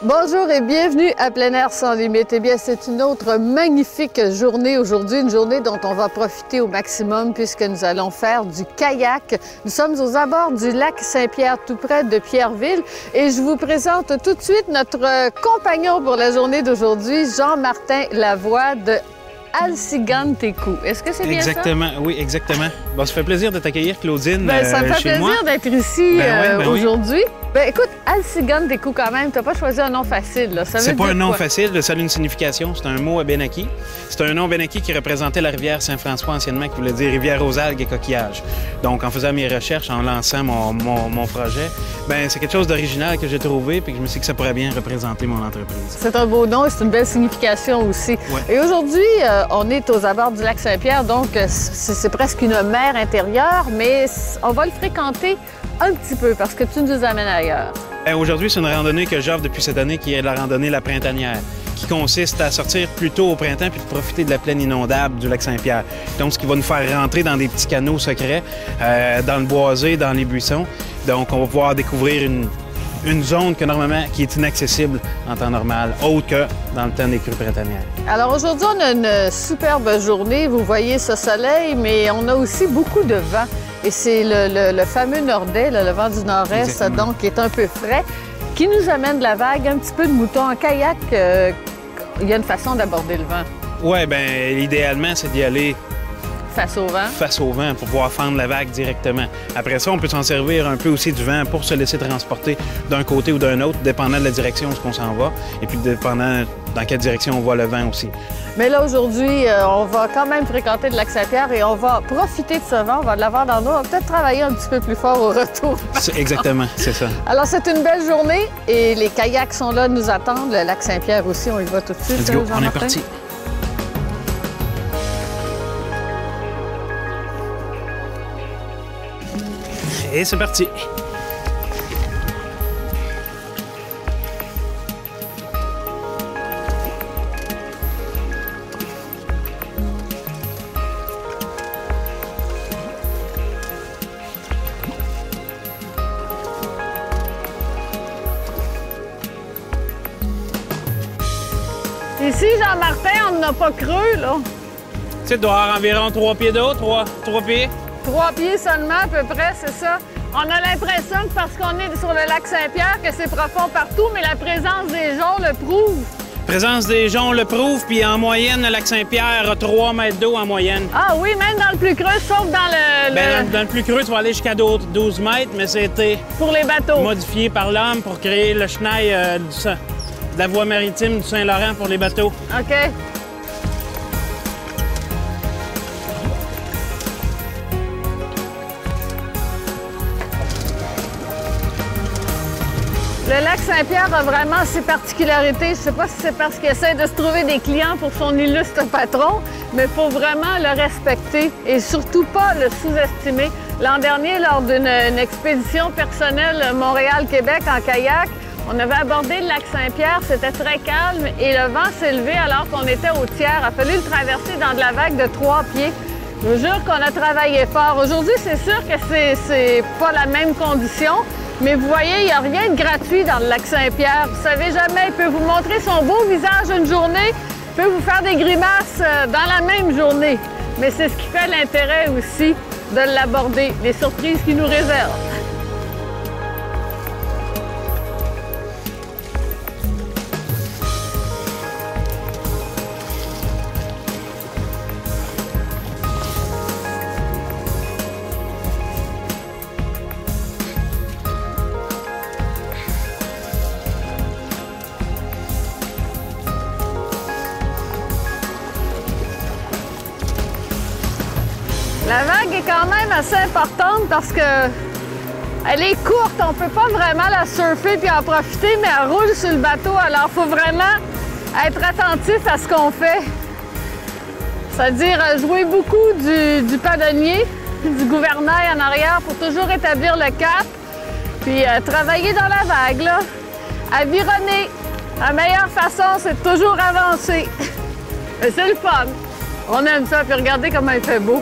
Bonjour et bienvenue à Plein Air sans limite. Eh bien, c'est une autre magnifique journée aujourd'hui, une journée dont on va profiter au maximum puisque nous allons faire du kayak. Nous sommes aux abords du lac Saint-Pierre, tout près de Pierreville, et je vous présente tout de suite notre compagnon pour la journée d'aujourd'hui, Jean-Martin Lavoie de Alcigan-Teku. Est-ce que c'est bien ça? Exactement, oui, exactement. Bon, ça fait plaisir de t'accueillir, Claudine, ça me fait chez moi. plaisir d'être ici aujourd'hui. Oui. Ben écoute, Alcigan-Teku quand même, t'as pas choisi un nom facile, là. C'est pas un nom facile, ça a une signification, c'est un mot abénaki. C'est un nom abénaki qui représentait la rivière Saint-François anciennement, qui voulait dire rivière aux algues et coquillages. Donc, en faisant mes recherches, en lançant mon projet, ben c'est quelque chose d'original que j'ai trouvé, puis que je me suis dit que ça pourrait bien représenter mon entreprise. C'est un beau nom et c'est une belle signification aussi. Ouais. Et aujourd'hui, on est aux abords du lac Saint-Pierre, donc c'est presque une mer intérieure, mais on va le fréquenter un petit peu parce que tu nous amènes ailleurs. Aujourd'hui, c'est une randonnée que j'offre depuis cette année qui est la randonnée La Printanière, qui consiste à sortir plus tôt au printemps puis de profiter de la plaine inondable du lac Saint-Pierre. Donc, ce qui va nous faire rentrer dans des petits canaux secrets, dans le boisé, dans les buissons. Donc, on va pouvoir découvrir une zone qui est inaccessible en temps normal, autre que dans le temps des crues printanières. Alors aujourd'hui, on a une superbe journée. Vous voyez ce soleil, mais on a aussi beaucoup de vent. Et c'est le fameux nordais, le vent du nord-est, donc qui est un peu frais, qui nous amène de la vague, un petit peu de mouton en kayak. Il y a une façon d'aborder le vent. Oui, bien, idéalement, c'est d'y aller face au vent. Face au vent pour pouvoir fendre la vague directement. Après ça, on peut s'en servir un peu aussi du vent pour se laisser transporter d'un côté ou d'un autre, dépendant de la direction où on s'en va, et puis dépendant dans quelle direction on voit le vent aussi. Mais là, aujourd'hui, on va quand même fréquenter le lac Saint-Pierre et on va profiter de ce vent, on va l'avoir dans l'eau, on va peut-être travailler un petit peu plus fort au retour. Exactement, c'est ça. Alors, c'est une belle journée et les kayaks sont là, nous attendent. Le lac Saint-Pierre aussi, on y va tout de suite. Let's go, on est parti. Et c'est parti! Ici, Jean-Martin, on n'a pas creux, là. Tu dois avoir environ 3 pieds d'eau, 3 pieds. 3 pieds seulement, à peu près, c'est ça. On a l'impression que parce qu'on est sur le lac Saint-Pierre, que c'est profond partout, mais la présence des joncs le prouve. La présence des joncs le prouve, puis en moyenne, le lac Saint-Pierre a 3 mètres d'eau en moyenne. Ah oui, même dans le plus creux, sauf dans le... Bien, dans le plus creux, tu vas aller jusqu'à 12 mètres, mais c'était... Pour les bateaux. Modifié par l'homme pour créer le chenal de la voie maritime du Saint-Laurent pour les bateaux. OK. Le lac Saint-Pierre a vraiment ses particularités. Je ne sais pas si c'est parce qu'il essaie de se trouver des clients pour son illustre patron, mais il faut vraiment le respecter et surtout pas le sous-estimer. L'an dernier, lors d'une expédition personnelle Montréal-Québec en kayak, on avait abordé le lac Saint-Pierre, c'était très calme et le vent s'est levé alors qu'on était au tiers. Il a fallu le traverser dans de la vague de 3 pieds. Je vous jure qu'on a travaillé fort. Aujourd'hui, c'est sûr que c'est pas la même condition. Mais vous voyez, il n'y a rien de gratuit dans le lac Saint-Pierre. Vous savez jamais, il peut vous montrer son beau visage une journée, il peut vous faire des grimaces dans la même journée. Mais c'est ce qui fait l'intérêt aussi de l'aborder, les surprises qu'il nous réserve. La vague est quand même assez importante parce que elle est courte, on peut pas vraiment la surfer puis en profiter, mais elle roule sur le bateau, alors il faut vraiment être attentif à ce qu'on fait. C'est-à-dire jouer beaucoup du padonnier, du gouvernail en arrière pour toujours établir le cap, puis travailler dans la vague, là. Avironner. La meilleure façon, c'est de toujours avancer. Mais c'est le fun. On aime ça, puis regardez comment il fait beau.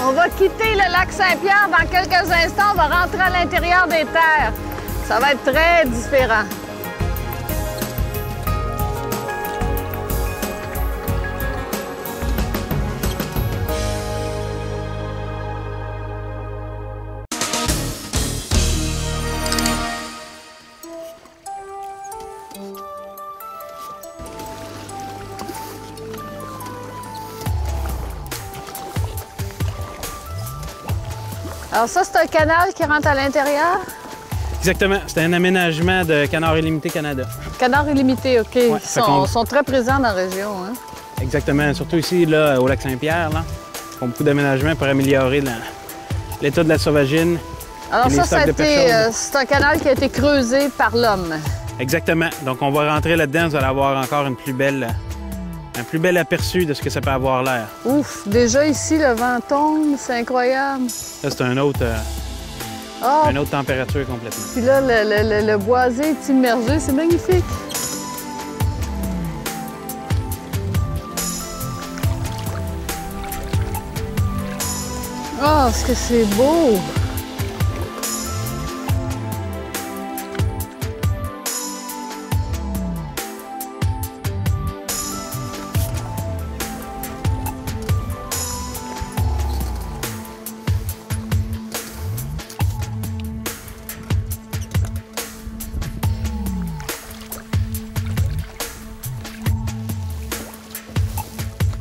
On va quitter le lac Saint-Pierre dans quelques instants. On va rentrer à l'intérieur des terres. Ça va être très différent. Alors ça, c'est un canal qui rentre à l'intérieur? Exactement. C'est un aménagement de Canard Illimité Canada. Canard Illimité, OK. Ouais, Ils sont très présents dans la région. Hein? Exactement. Surtout ici, là, au lac Saint-Pierre, là. Ils font beaucoup d'aménagements pour améliorer l'état de la sauvagine. Alors ça, c'est un canal qui a été creusé par l'homme. Exactement. Donc on va rentrer là-dedans, vous allez avoir encore un plus bel aperçu de ce que ça peut avoir l'air. Ouf! Déjà ici, le vent tombe, c'est incroyable. Là, c'est une autre température complètement. Puis là, le boisé est immergé, c'est magnifique. Oh, est-ce que c'est beau!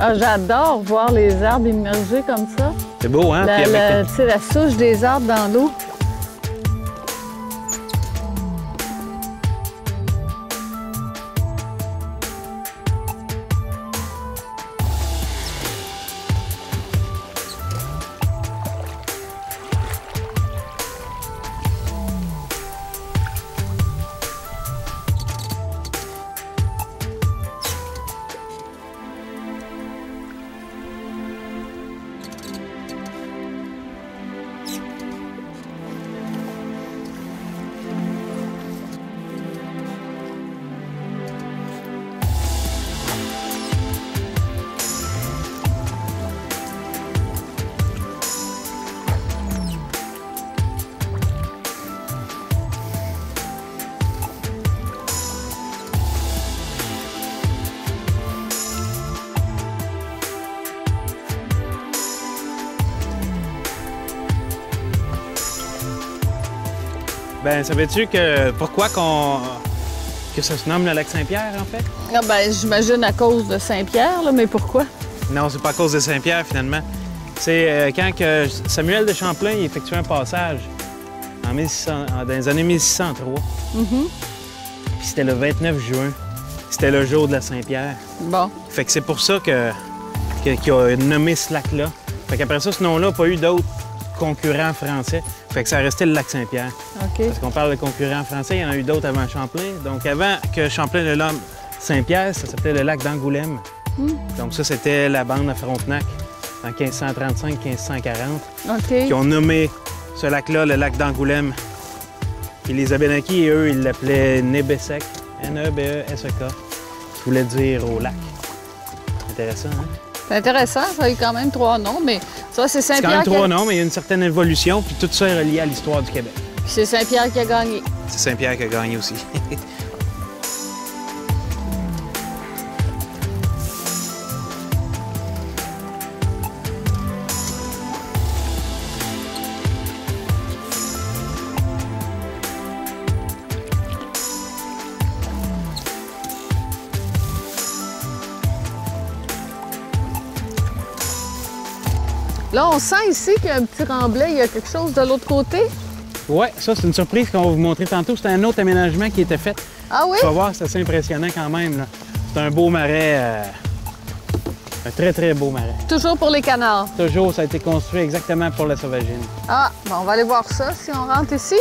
Ah, j'adore voir les arbres immergés comme ça. C'est beau, hein? Tu sais, la souche des arbres dans l'eau. Ben, savais-tu pourquoi que ça se nomme le lac Saint-Pierre, en fait? Ah ben, j'imagine à cause de Saint-Pierre, là, mais pourquoi? Non, c'est pas à cause de Saint-Pierre, finalement. C'est quand que Samuel de Champlain il effectuait un passage dans les années 1603. Puis c'était le 29 juin. C'était le jour de la Saint-Pierre. Bon. Fait que c'est pour ça qu'il a nommé ce lac-là. Fait qu'après ça, ce nom-là n'a pas eu d'autres concurrents français. Fait que ça a resté le lac Saint-Pierre. OK. Parce qu'on parle de concurrents français, il y en a eu d'autres avant Champlain. Donc avant que Champlain le nomme Saint-Pierre, ça s'appelait le lac d'Angoulême. Donc ça, c'était la bande à Frontenac en 1535-1540 qui ont nommé ce lac-là le lac d'Angoulême. Et les Abénaquis, eux, ils l'appelaient Nebesek, N-E-B-E-S-E-K, qui voulait dire au lac. Intéressant, hein? C'est intéressant, ça a eu quand même 3 noms, mais ça, c'est C'est Saint-Pierre. quand même 3 noms, mais il y a une certaine évolution, puis tout ça est relié à l'histoire du Québec. Puis c'est Saint-Pierre qui a gagné. C'est Saint-Pierre qui a gagné aussi. Là, on sent ici qu'il y a un petit remblai. Il y a quelque chose de l'autre côté. Oui, ça, c'est une surprise qu'on va vous montrer tantôt. C'est un autre aménagement qui était fait. Ah oui? Tu vas voir, c'est assez impressionnant quand même, là. C'est un beau marais, un très, très beau marais. Toujours pour les canards. Toujours, ça a été construit exactement pour la sauvagine. Ah, bon, on va aller voir ça si on rentre ici.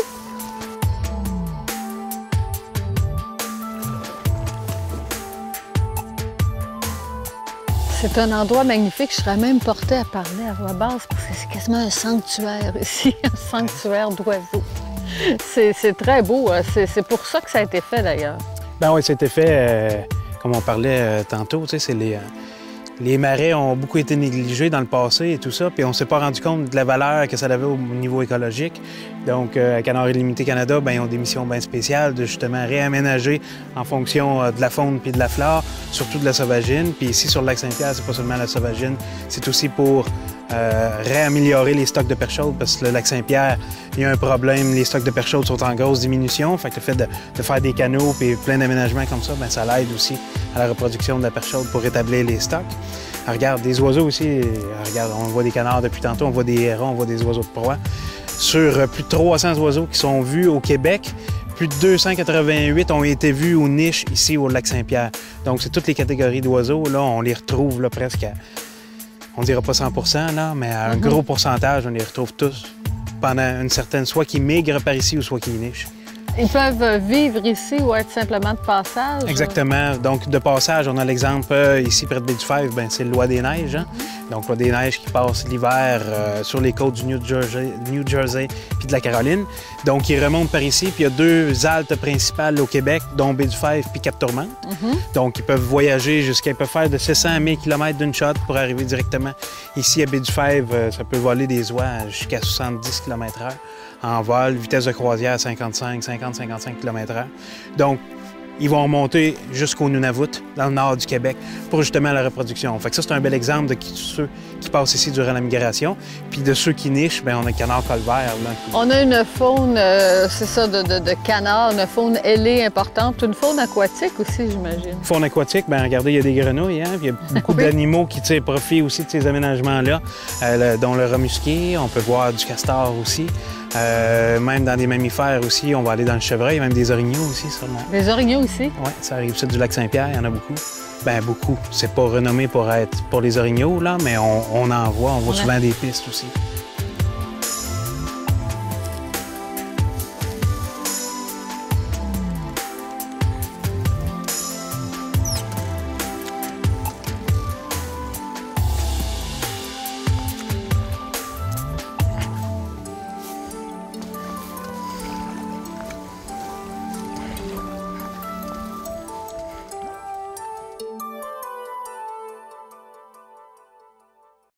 C'est un endroit magnifique. Je serais même portée à parler à voix basse parce que c'est quasiment un sanctuaire ici, un sanctuaire d'oiseaux. C'est très beau. C'est pour ça que ça a été fait d'ailleurs. Ben oui, ça a été fait, comme on parlait tantôt, tu sais, c'est Les marais ont beaucoup été négligés dans le passé et tout ça, puis on ne s'est pas rendu compte de la valeur que ça avait au niveau écologique. Donc, à Canards Illimité Canada, bien, ils ont des missions bien spéciales de justement réaménager en fonction de la faune puis de la flore, surtout de la sauvagine. Puis ici, sur le lac Saint-Pierre, c'est pas seulement la sauvagine, c'est aussi pour réaméliorer les stocks de perche chaude, parce que le lac Saint-Pierre, il y a un problème, les stocks de perche chaude sont en grosse diminution. Fait que le fait de faire des canaux et plein d'aménagements comme ça, bien, ça l'aide aussi à la reproduction de la perche chaude pour rétablir les stocks. Alors, regarde, des oiseaux aussi, regarde, on voit des canards depuis tantôt, on voit des hérons, on voit des oiseaux de proie. Sur plus de 300 oiseaux qui sont vus au Québec, plus de 288 ont été vus aux niches ici au lac Saint-Pierre. Donc, c'est toutes les catégories d'oiseaux, là, on les retrouve là, presque à, on ne dira pas 100 là, mais à un gros pourcentage, on les retrouve tous pendant une certaine, soit qui migrent par ici ou soit qui nichent. Ils peuvent vivre ici ou être simplement de passage? Exactement. Donc, de passage, on a l'exemple ici près de Baie-du-Fèvre, c'est le Loi des Neiges. Hein? Donc, Loi des Neiges qui passe l'hiver sur les côtes du New Jersey puis de la Caroline. Donc, ils remontent par ici, puis il y a deux haltes principales au Québec, dont Baie-du-Fèvre puis Cap-Tourmente. Donc, ils peuvent voyager ils peuvent faire de 700 à 1000 km d'une shot pour arriver directement ici à Baie-du-Fèvre. Ça peut voler des oies jusqu'à 70 km/h. En vol, vitesse de croisière 50-55 km/h. Donc, ils vont remonter jusqu'au Nunavut, dans le nord du Québec, pour justement la reproduction. Fait que ça, c'est un bel exemple de ceux qui passent ici durant la migration. Puis de ceux qui nichent, bien, on a le canard colvert. Là, On a une faune, c'est ça, de canards, une faune ailée importante, une faune aquatique aussi, j'imagine. Faune aquatique, bien, regardez, il y a des grenouilles, hein? Puis il y a beaucoup d'animaux qui tirent profit aussi de ces aménagements-là, dont le rat musqué, on peut voir du castor aussi. Même dans des mammifères aussi, on va aller dans le chevreuil, même des orignaux aussi, sûrement. Les orignaux aussi? Oui, ça arrive sud du lac Saint-Pierre, il y en a beaucoup. Bien, beaucoup. C'est pas renommé pour les orignaux, là, mais on en voit. On voit souvent des pistes aussi.